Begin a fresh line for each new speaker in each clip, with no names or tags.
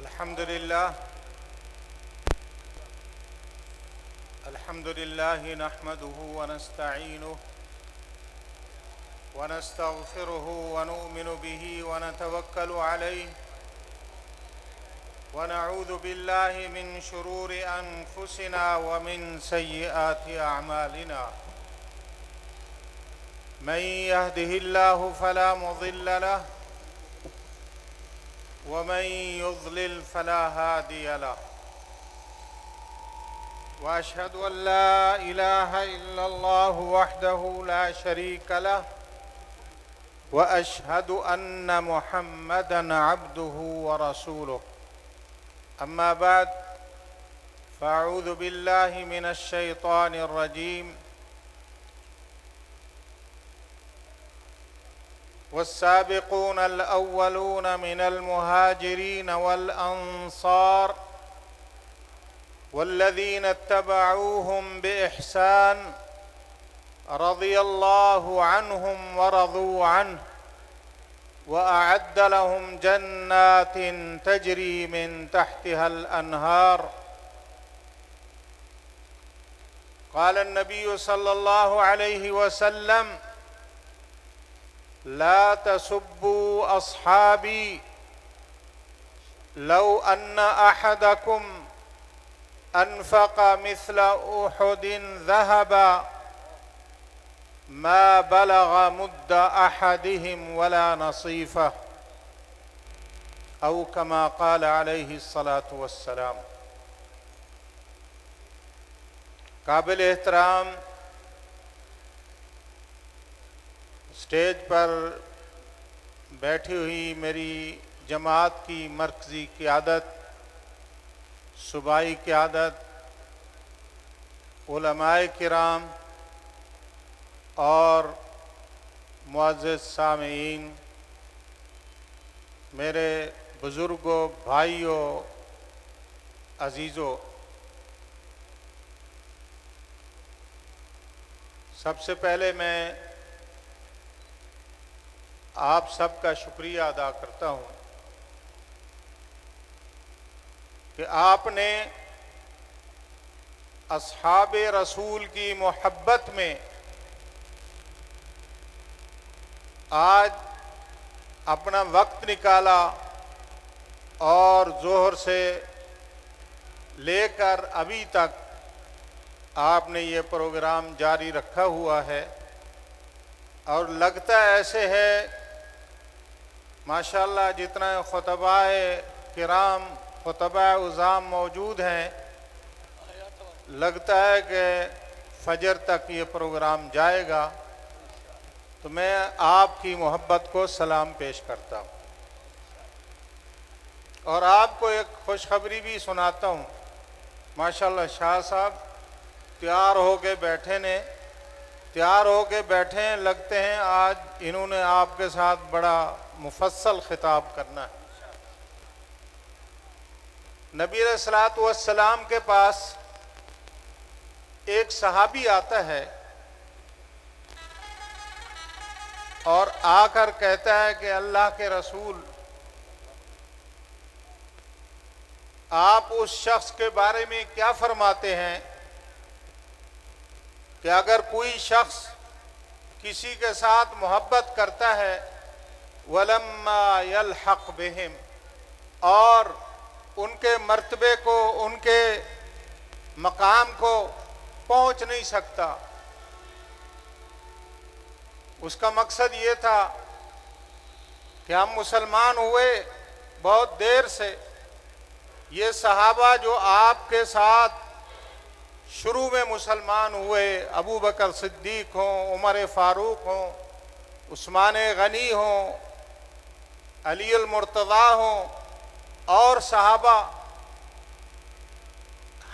الحمد لله نحمده ونستعينه ونستغفره ونؤمن به ونتوكل عليه ونعوذ بالله من شرور أنفسنا ومن سيئات أعمالنا من يهده الله فلا مضل له ومن يضلل فلا هادي له وأشهد أن لا إله إلا الله وحده لا شريك له وأشهد أن محمدًا عبده ورسوله أما بعد فأعوذ بالله من الشيطان الرجيم والسابقون الأولون من المهاجرين والأنصار والذين اتبعوهم بإحسان رضي الله عنهم ورضوا عنه وأعد لهم جنات تجري من تحتها الأنهار قال النبي صلى الله عليه وسلم لا تسبوا أصحابي لو أن أحدكم أنفق مثل أحد ذهبا ما بلغ مد أحدهم ولا نصيفه أو كما قال عليه الصلاة والسلام۔ قابل احترام اسٹیج پر بیٹھی ہوئی میری جماعت کی مرکزی قیادت، صوبائی قیادت، علماء کرام اور معزز سامعین، میرے بزرگوں، بھائیوں، عزیزوں، سب سے پہلے میں آپ سب کا شکریہ ادا کرتا ہوں کہ آپ نے اصحاب رسول کی محبت میں آج اپنا وقت نکالا اور ظہر سے لے کر ابھی تک آپ نے یہ پروگرام جاری رکھا ہوا ہے، اور لگتا ایسے ہے ماشاءاللہ جتنا خطباء کرام، خطباء عظام موجود ہیں، لگتا ہے کہ فجر تک یہ پروگرام جائے گا۔ تو میں آپ کی محبت کو سلام پیش کرتا ہوں، اور آپ کو ایک خوشخبری بھی سناتا ہوں۔ ماشاءاللہ شاہ صاحب تیار ہو کے بیٹھے ہیں، لگتے ہیں آج انہوں نے آپ کے ساتھ بڑا مفصل خطاب کرنا ہے۔ نبی علیہ الصلوۃ والسلام کے پاس ایک صحابی آتا ہے اور آ کر کہتا ہے کہ اللہ کے رسول، آپ اس شخص کے بارے میں کیا فرماتے ہیں کہ اگر کوئی شخص کسی کے ساتھ محبت کرتا ہے وَلَمَّا يَلْحَقْ بِهِمْ، اور ان کے مرتبے کو، ان کے مقام کو پہنچ نہیں سکتا۔ اس کا مقصد یہ تھا کہ ہم مسلمان ہوئے بہت دیر سے، یہ صحابہ جو آپ کے ساتھ شروع میں مسلمان ہوئے، ابو بکر صدیق ہوں، عمر فاروق ہوں، عثمان غنی ہوں، علی المرتضیٰ ہوں اور صحابہ،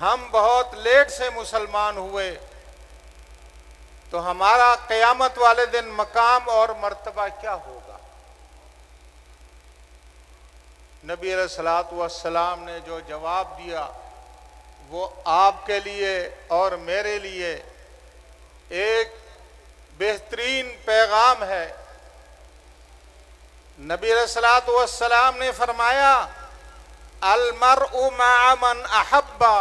ہم بہت لیٹ سے مسلمان ہوئے، تو ہمارا قیامت والے دن مقام اور مرتبہ کیا ہوگا؟ نبی علیہ الصلوۃ والسلام نے جو جواب دیا وہ آپ کے لیے اور میرے لیے ایک بہترین پیغام ہے۔ نبی علیہ الصلوۃ والسلام نے فرمایا المرء مع من احبا،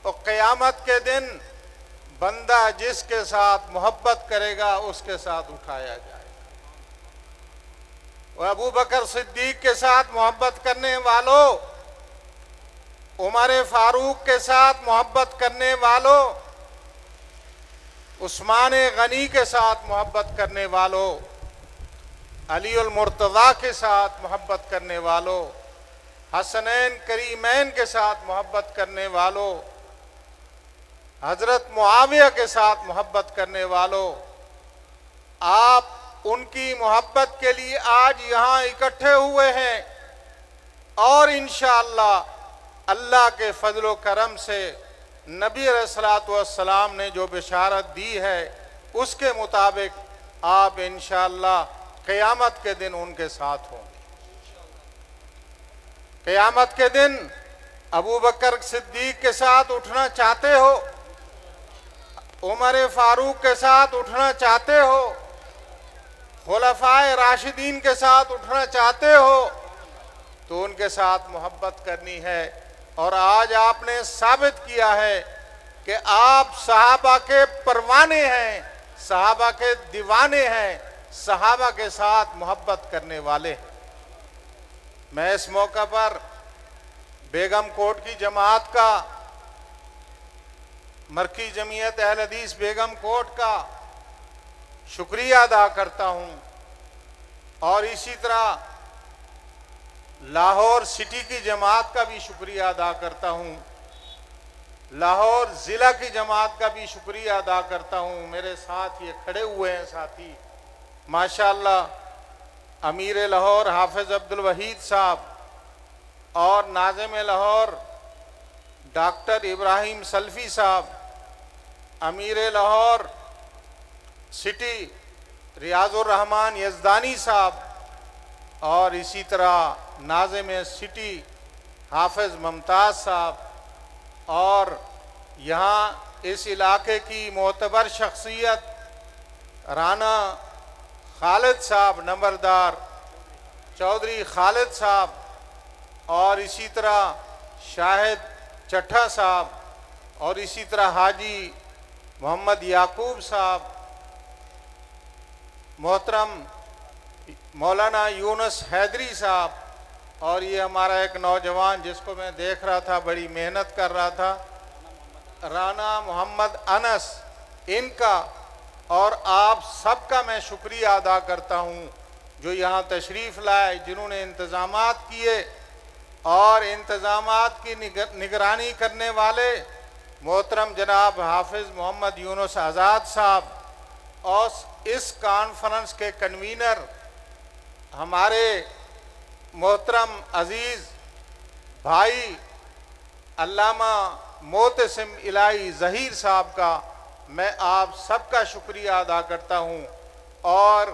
اور قیامت کے دن بندہ جس کے ساتھ محبت کرے گا اس کے ساتھ اٹھایا جائے گا۔ وہ ابو بکر صدیق کے ساتھ محبت کرنے والوں، عمر فاروق کے ساتھ محبت کرنے والوں، عثمان غنی کے ساتھ محبت کرنے والوں، علی المرتضیٰ کے ساتھ محبت کرنے والوں، حسنین کریمین کے ساتھ محبت کرنے والوں، حضرت معاویہ کے ساتھ محبت کرنے والوں، آپ ان کی محبت کے لیے آج یہاں اکٹھے ہوئے ہیں، اور انشاءاللہ اللہ کے فضل و کرم سے نبی علیہ الصلوۃ والسلام نے جو بشارت دی ہے اس کے مطابق آپ انشاءاللہ قیامت کے دن ان کے ساتھ ہوں گے۔ قیامت کے دن ابو بکر صدیق کے ساتھ اٹھنا چاہتے ہو، عمر فاروق کے ساتھ اٹھنا چاہتے ہو، خلفائے راشدین کے ساتھ اٹھنا چاہتے ہو، تو ان کے ساتھ محبت کرنی ہے۔ اور آج آپ نے ثابت کیا ہے کہ آپ صحابہ کے پروانے ہیں، صحابہ کے دیوانے ہیں، صحابہ کے ساتھ محبت کرنے والے ہیں۔ میں اس موقع پر بیگم کوٹ کی جماعت کا، مرکزی جمعیت اہل حدیث بیگم کوٹ کا شکریہ ادا کرتا ہوں، اور اسی طرح لاہور سٹی کی جماعت کا بھی شکریہ ادا کرتا ہوں، لاہور ضلع کی جماعت کا بھی شکریہ ادا کرتا ہوں۔ میرے ساتھ یہ کھڑے ہوئے ہیں ساتھی، ماشاءاللہ امیر لاہور حافظ عبدالوحید صاحب اور ناظم لاہور ڈاکٹر ابراہیم سلفی صاحب، امیر لاہور سٹی ریاض الرحمان یزدانی صاحب، اور اسی طرح ناظم سٹی حافظ ممتاز صاحب، اور یہاں اس علاقے کی معتبر شخصیت رانا خالد صاحب، نمبردار چودھری خالد صاحب، اور اسی طرح شاہد چٹھا صاحب، اور اسی طرح حاجی محمد یعقوب صاحب، محترم مولانا یونس حیدری صاحب، اور یہ ہمارا ایک نوجوان جس کو میں دیکھ رہا تھا بڑی محنت کر رہا تھا، رانا محمد انس، ان کا اور آپ سب کا میں شکریہ ادا کرتا ہوں جو یہاں تشریف لائے، جنہوں نے انتظامات کیے، اور انتظامات کی نگرانی کرنے والے محترم جناب حافظ محمد یونس آزاد صاحب، اور اس کانفرنس کے کنوینر ہمارے محترم عزیز بھائی علامہ معتصم الہی ظہیر صاحب کا میں آپ سب کا شکریہ ادا کرتا ہوں، اور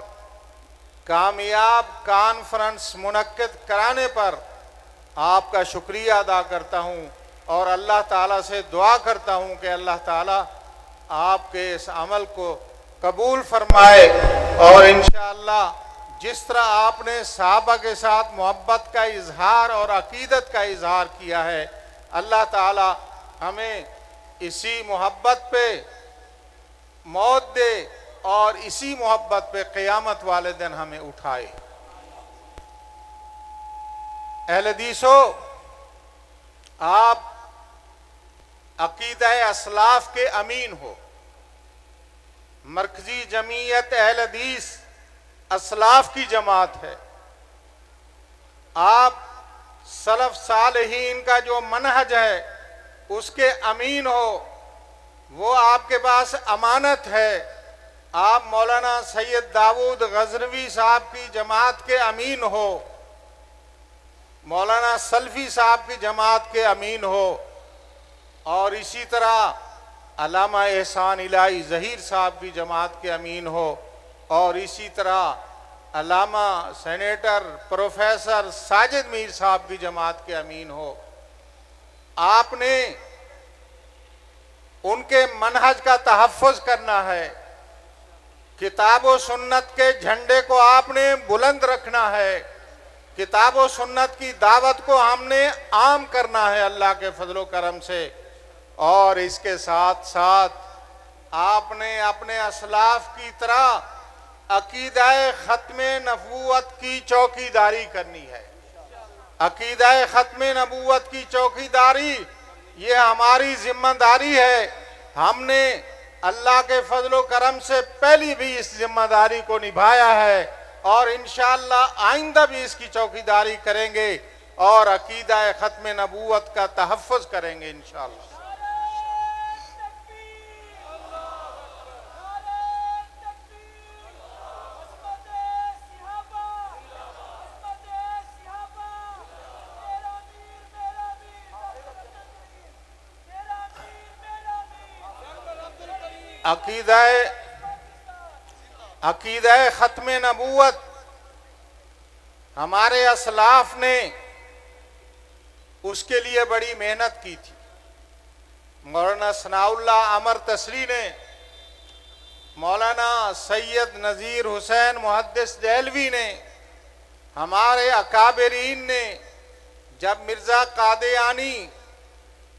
کامیاب کانفرنس منعقد کرانے پر آپ کا شکریہ ادا کرتا ہوں، اور اللہ تعالیٰ سے دعا کرتا ہوں کہ اللہ تعالیٰ آپ کے اس عمل کو قبول فرمائے، اور انشاءاللہ جس طرح آپ نے صحابہ کے ساتھ محبت کا اظہار اور عقیدت کا اظہار کیا ہے، اللہ تعالیٰ ہمیں اسی محبت پہ موت دے اور اسی محبت پہ قیامت والے دن ہمیں اٹھائے۔ اہل حدیثو، آپ عقیدہ اسلاف کے امین ہو۔ مرکزی جمعیت اہل حدیث اسلاف کی جماعت ہے۔ آپ سلف صالحین کا جو منہج ہے اس کے امین ہو، وہ آپ کے پاس امانت ہے۔ آپ مولانا سید داؤد غزنوی صاحب کی جماعت کے امین ہو، مولانا سلفی صاحب کی جماعت کے امین ہو، اور اسی طرح علامہ احسان الہی ظہیر صاحب کی جماعت کے امین ہو، اور اسی طرح علامہ سینیٹر پروفیسر ساجد میر صاحب کی جماعت کے امین ہو۔ آپ نے ان کے منہج کا تحفظ کرنا ہے، کتاب و سنت کے جھنڈے کو آپ نے بلند رکھنا ہے، کتاب و سنت کی دعوت کو ہم نے عام کرنا ہے اللہ کے فضل و کرم سے، اور اس کے ساتھ ساتھ آپ نے اپنے اسلاف کی طرح عقیدہ ختم نبوت کی چوکیداری کرنی ہے۔ عقیدہ ختم نبوت کی چوکیداری یہ ہماری ذمہ داری ہے۔ ہم نے اللہ کے فضل و کرم سے پہلی بھی اس ذمہ داری کو نبھایا ہے، اور انشاءاللہ آئندہ بھی اس کی چوکیداری کریں گے اور عقیدہ ختم نبوت کا تحفظ کریں گے انشاءاللہ۔ عقیدہ ختم نبوت ہمارے اسلاف نے اس کے لیے بڑی محنت کی تھی۔ مولانا ثناء اللہ عمر تسری نے، مولانا سید نذیر حسین محدث دہلوی نے، ہمارے اکابرین نے، جب مرزا قادیانی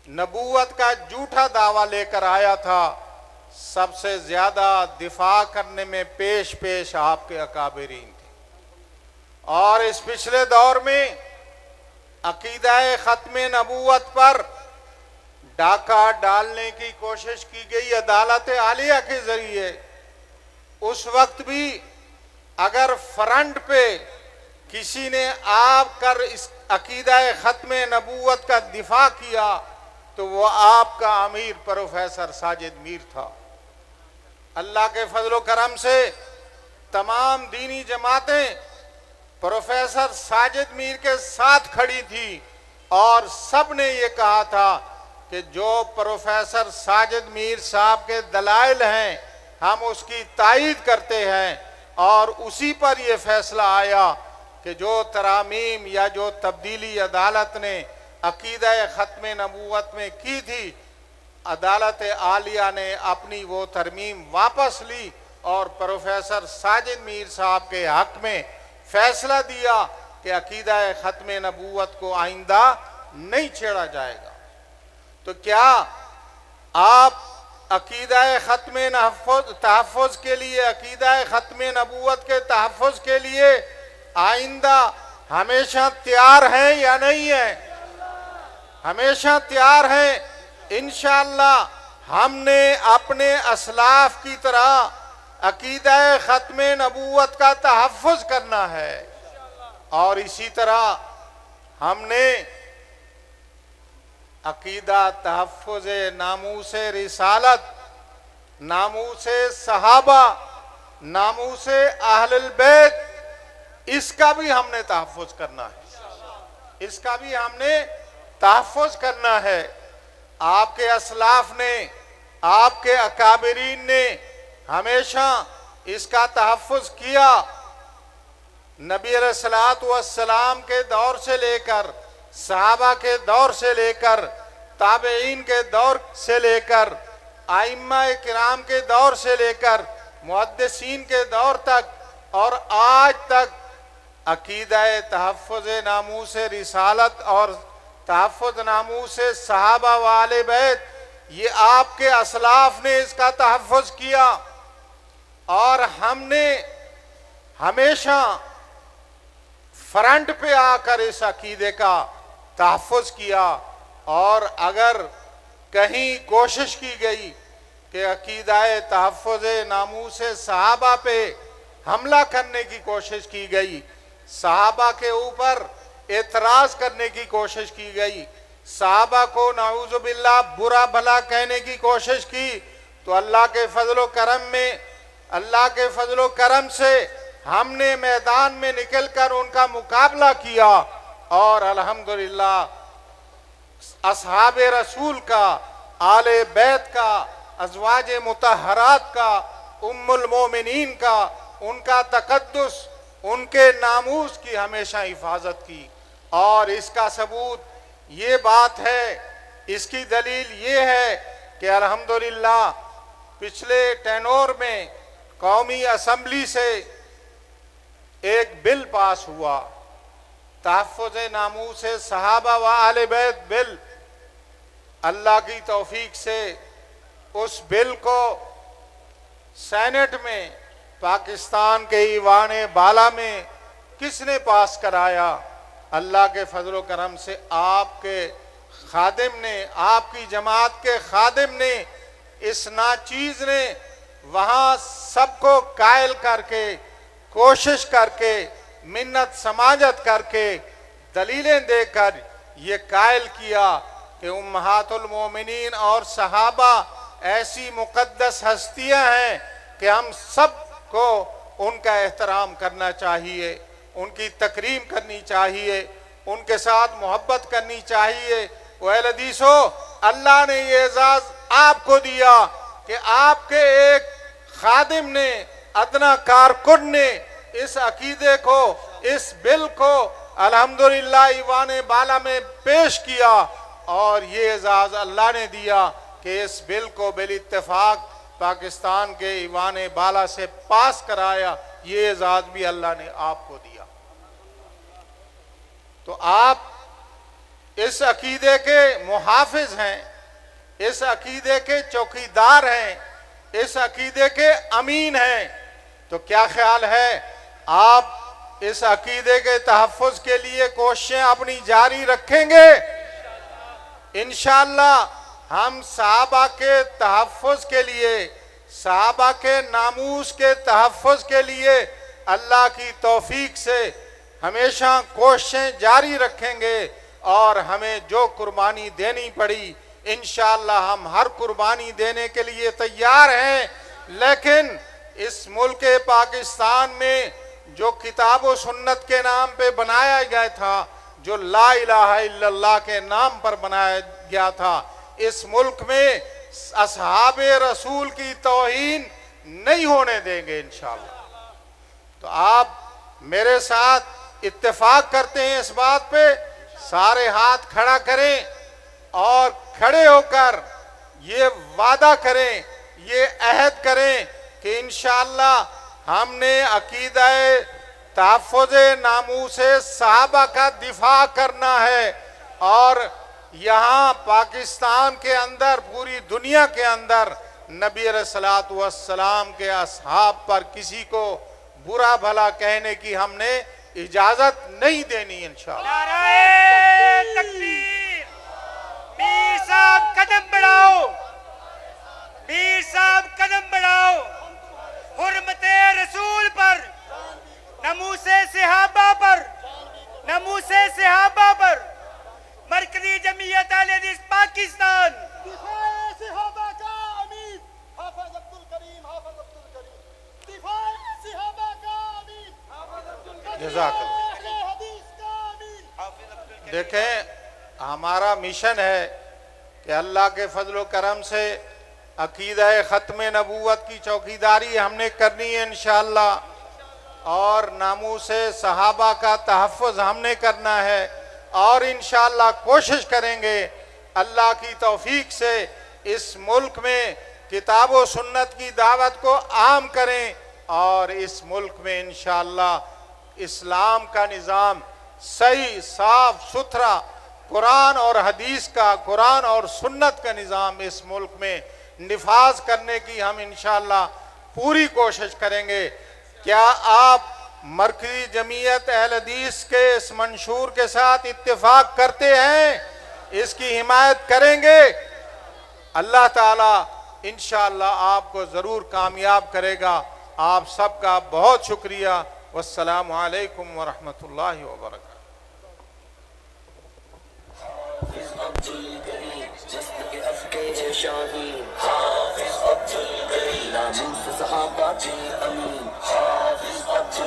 نبوت کا جھوٹا دعویٰ لے کر آیا تھا، سب سے زیادہ دفاع کرنے میں پیش آپ کے اکابرین تھے۔ اور اس پچھلے دور میں عقیدہ ختم نبوت پر ڈاکہ ڈالنے کی کوشش کی گئی عدالت عالیہ کے ذریعے۔ اس وقت بھی اگر فرنٹ پہ کسی نے آپ کر اس عقیدہ ختم نبوت کا دفاع کیا تو وہ آپ کا امیر پروفیسر ساجد میر تھا۔ اللہ کے فضل و کرم سے تمام دینی جماعتیں پروفیسر ساجد میر کے ساتھ کھڑی تھی، اور سب نے یہ کہا تھا کہ جو پروفیسر ساجد میر صاحب کے دلائل ہیں ہم اس کی تائید کرتے ہیں، اور اسی پر یہ فیصلہ آیا کہ جو ترامیم یا جو تبدیلی عدالت نے عقیدہ ختم نبوت میں کی تھی، عدالت عالیہ نے اپنی وہ ترمیم واپس لی اور پروفیسر ساجد میر صاحب کے حق میں فیصلہ دیا کہ عقیدہ ختم نبوت کو آئندہ نہیں چھیڑا جائے گا۔ تو کیا آپ عقیدہ ختم تحفظ کے لیے، عقیدہ ختم نبوت کے تحفظ کے لیے آئندہ ہمیشہ تیار ہیں یا نہیں ہیں؟ ہمیشہ تیار ہیں۔ انشاءاللہ ہم نے اپنے اسلاف کی طرح عقیدہ ختم نبوت کا تحفظ کرنا ہے، اور اسی طرح ہم نے عقیدہ تحفظ ناموس رسالت، ناموس صحابہ، ناموس اہل البیت، اس کا بھی ہم نے تحفظ کرنا ہے، اس کا بھی ہم نے تحفظ کرنا ہے۔ آپ کے اسلاف نے، آپ کے اکابرین نے ہمیشہ اس کا تحفظ کیا۔ نبی علیہ السلام کے دور سے لے کر، صحابہ کے دور سے لے کر، تابعین کے دور سے لے کر، ائمہ کرام کے دور سے لے کر، محدثین کے دور تک، اور آج تک عقیدہ تحفظ ناموس رسالت اور تحفظ ناموس صحابہ و آل بیت، یہ آپ کے اسلاف نے اس کا تحفظ کیا، اور ہم نے ہمیشہ فرنٹ پہ آ کر اس عقیدے کا تحفظ کیا۔ اور اگر کہیں کوشش کی گئی کہ عقیدہ تحفظ ناموس صحابہ پہ حملہ کرنے کی کوشش کی گئی، صحابہ کے اوپر اعتراض کرنے کی کوشش کی گئی، صحابہ کو نعوذ باللہ برا بھلا کہنے کی کوشش کی، تو اللہ کے فضل و کرم میں، اللہ کے فضل و کرم سے ہم نے میدان میں نکل کر ان کا مقابلہ کیا، اور الحمدللہ اصحاب رسول کا، آل بیت کا، ازواج مطہرات کا، ام المومنین کا، ان کا تقدس، ان کے ناموس کی ہمیشہ حفاظت کی۔ اور اس کا ثبوت یہ بات ہے، اس کی دلیل یہ ہے کہ الحمدللہ پچھلے ٹینور میں قومی اسمبلی سے ایک بل پاس ہوا، تحفظ ناموس صحابہ و آل بیت بل۔ اللہ کی توفیق سے اس بل کو سینٹ میں، پاکستان کے ایوان بالا میں کس نے پاس کرایا؟ اللہ کے فضل و کرم سے آپ کے خادم نے، آپ کی جماعت کے خادم نے، اس ناچیز نے وہاں سب کو قائل کر کے، کوشش کر کے، منت سماجت کر کے، دلیلیں دے کر یہ قائل کیا کہ امہات المومنین اور صحابہ ایسی مقدس ہستیاں ہیں کہ ہم سب کو ان کا احترام کرنا چاہیے، ان کی تکریم کرنی چاہیے، ان کے ساتھ محبت کرنی چاہیے۔ اہل حدیثو، اللہ نے یہ اعزاز آپ کو دیا کہ آپ کے ایک خادم نے، ادنا کارکن نے اس عقیدے کو، اس بل کو الحمدللہ ایوان بالا میں پیش کیا، اور یہ اعزاز اللہ نے دیا کہ اس بل کو بالاتفاق پاکستان کے ایوان بالا سے پاس کرایا۔ یہ اعزاز بھی اللہ نے آپ کو دیا۔ تو آپ اس عقیدے کے محافظ ہیں، اس عقیدے کے چوکیدار ہیں، اس عقیدے کے امین ہیں۔ تو کیا خیال ہے، آپ اس عقیدے کے تحفظ کے لیے کوششیں اپنی جاری رکھیں گے؟ انشاءاللہ ہم صحابہ کے تحفظ کے لیے، صحابہ کے ناموس کے تحفظ کے لیے اللہ کی توفیق سے ہمیشہ کوششیں جاری رکھیں گے، اور ہمیں جو قربانی دینی پڑی انشاءاللہ ہم ہر قربانی دینے کے لیے تیار ہیں۔ لیکن اس ملک پاکستان میں جو کتاب و سنت کے نام پہ بنایا گیا تھا، جو لا الہ الا اللہ کے نام پر بنایا گیا تھا، اس ملک میں اصحاب رسول کی توہین نہیں ہونے دیں گے انشاءاللہ۔ تو آپ میرے ساتھ اتفاق کرتے ہیں اس بات پہ، سارے ہاتھ کھڑا کریں اور کھڑے ہو کر یہ وعدہ کریں، یہ عہد کریں کہ انشاءاللہ ہم نے عقیدہ تحفظ ناموس صحابہ کا دفاع کرنا ہے، اور یہاں پاکستان کے اندر، پوری دنیا کے اندر نبی علیہ الصلوۃ والسلام کے اصحاب پر کسی کو برا بھلا کہنے کی ہم نے اجازت نہیں دینی انشاءاللہ۔
نعرہ تکبیر! میر صاحب قدم بڑھاؤ، میر صاحب قدم بڑھاؤ، حرمت رسول پر، ناموس صحابہ پر، ناموس صحابہ پر، مرکزی جمعیت اہل حدیث پاکستان،
دفاع صحابہ کا امین حافظ عبدالکریم، حافظ عبدالکریم، دفاع صحابہ کا امین حافظ عبدالکریم،
جزاک اللہ۔
اہل حدیث کا امین حافظ عبدالکریم۔
دیکھیں، ہمارا مشن ہے کہ اللہ کے فضل و کرم سے عقیدہ ختم نبوت کی چوکیداری ہم نے کرنی ہے انشاءاللہ، اور ناموس صحابہ کا تحفظ ہم نے کرنا ہے، اور انشاءاللہ کوشش کریں گے اللہ کی توفیق سے اس ملک میں کتاب و سنت کی دعوت کو عام کریں، اور اس ملک میں انشاءاللہ اسلام کا نظام صحیح، صاف ستھرا، قرآن اور حدیث کا، قرآن اور سنت کا نظام اس ملک میں نفاذ کرنے کی ہم انشاءاللہ پوری کوشش کریں گے۔ کیا آپ مرکزی جمعیت اہل حدیث کے اس منشور کے ساتھ اتفاق کرتے ہیں؟ اس کی حمایت کریں گے؟ اللہ تعالیٰ انشاءاللہ آپ کو ضرور کامیاب کرے گا۔ آپ سب کا بہت شکریہ۔ والسلام علیکم ورحمۃ اللہ وبرکاتہ۔
حافظ عبدالکریم جسم کے افکے شاہین، حافظ عبدالکریم ناموس صحابہ کی امین۔